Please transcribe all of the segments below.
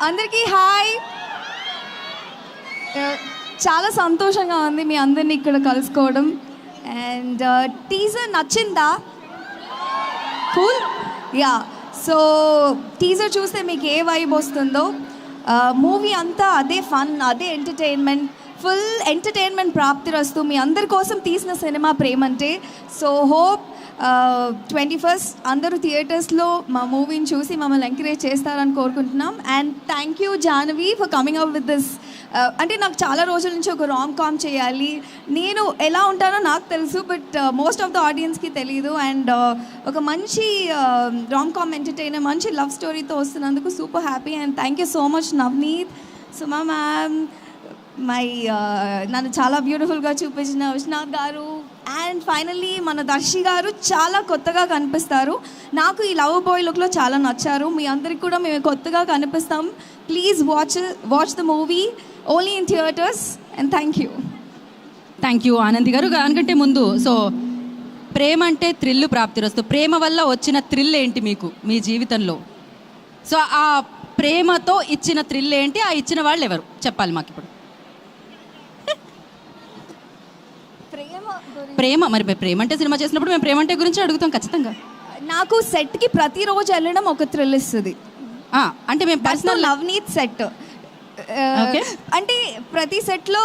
అందరికీ హాయ్. చాలా సంతోషంగా ఉంది మీ అందరినీ ఇక్కడ కలుసుకోవడం. అండ్ టీజర్ నచ్చిందా? కూల్. యా, సో టీజర్ చూస్తే మీకు ఏ వైబ్ వస్తుందో, మూవీ అంతా అదే ఫన్, అదే ఎంటర్టైన్మెంట్, ఫుల్ ఎంటర్టైన్మెంట్ ప్రాప్తిరస్తు. మీ అందరి కోసం తీసిన సినిమా ప్రేమంటే. సో హోప్ 21st అందరూ థియేటర్స్లో మా మూవీని చూసి మమ్మల్ని ఎంకరేజ్ చేస్తారని కోరుకుంటున్నాం. And thank you Jahnavi for coming out with this. అంటే నాకు చాలా రోజుల నుంచి ఒక రామ్ కామ్ చేయాలి, నేను ఎలా ఉంటానో నాకు తెలుసు, బట్ మోస్ట్ ఆఫ్ ద ఆడియన్స్కి తెలియదు. అండ్ ఒక మంచి రామ్ కామ్ ఎంటర్టైనర్, మంచి లవ్ స్టోరీతో వస్తున్నందుకు super happy. And thank you so much Navneet, Suma ma'am, నన్ను చాలా బ్యూటిఫుల్గా చూపించిన విశ్వనాథ్ గారు, అండ్ ఫైనల్లీ మన దర్శి గారు చాలా కొత్తగా కనిపిస్తారు. నాకు ఈ లవ్ బాయ్ లుక్లో చాలా నచ్చారు. మీ అందరికి కూడా మేము కొత్తగా కనిపిస్తాం. Please watch the movie only in theatres. And thank you Anandi garu. దానికంటే ముందు, సో ప్రేమ అంటే థ్రిల్ ప్రాప్తిరస్తు, ప్రేమ వల్ల వచ్చిన థ్రిల్ ఏంటి మీకు మీ జీవితంలో? సో ఆ ప్రేమతో ఇచ్చిన థ్రిల్ ఏంటి, ఆ ఇచ్చిన వాళ్ళు ఎవరు చెప్పాలి మాకు ఇప్పుడు. ప్రేమ, మరి ప్రేమ అంటే సినిమా చేసినప్పుడు మేము ప్రేమ అంటే గురించి అడుగుతాం ఖచ్చితంగా. నాకు సెట్కి ప్రతిరోజు వెళ్ళడం ఒక థ్రిల్ ఇస్తుంది. అంటే మేము పర్సనల్ నవనీత్ సెట్ అంటే ప్రతి సెట్లో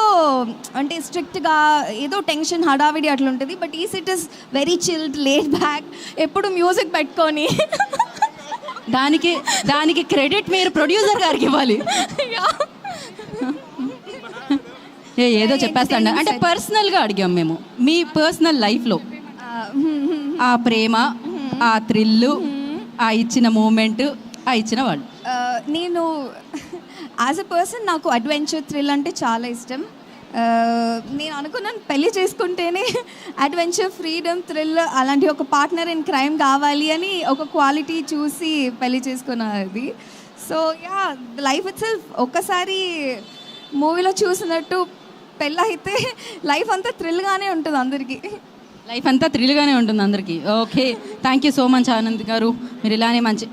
అంటే స్ట్రిక్ట్గా ఏదో టెన్షన్ హడావిడి అట్లా ఉంటుంది. బట్ ఈ set is very chilled, laid back, ఎప్పుడు మ్యూజిక్ పెట్టుకొని. దానికి క్రెడిట్ మీరు ప్రొడ్యూసర్ గారికి ఇవ్వాలి. ఏదో చెప్పేస్తాను అంటే పర్సనల్గా అడిగాం మేము, మీ పర్సనల్ లైఫ్లో ఆ ప్రేమ, ఆ థ్రిల్లు, ఆ ఇచ్చిన మూమెంట్, ఆ ఇచ్చిన వాళ్ళు. నేను యాజ్ అ పర్సన్ నాకు అడ్వెంచర్ థ్రిల్ అంటే చాలా ఇష్టం. నేను అనుకున్నాను పెళ్ళి చేసుకుంటేనే అడ్వెంచర్, ఫ్రీడమ్, థ్రిల్ అలాంటి ఒక పార్ట్నర్ ఇన్ క్రైమ్ కావాలి అని ఒక క్వాలిటీ చూసి పెళ్ళి చేసుకున్నది. So yeah, life it self ఒక్కసారి మూవీలో చూసినట్టు పెళ్ళైతే లైఫ్ అంతా థ్రిల్గానే ఉంటుంది అందరికీ. Okay, thank you so much Anand గారు. మీరు ఇలానే మంచి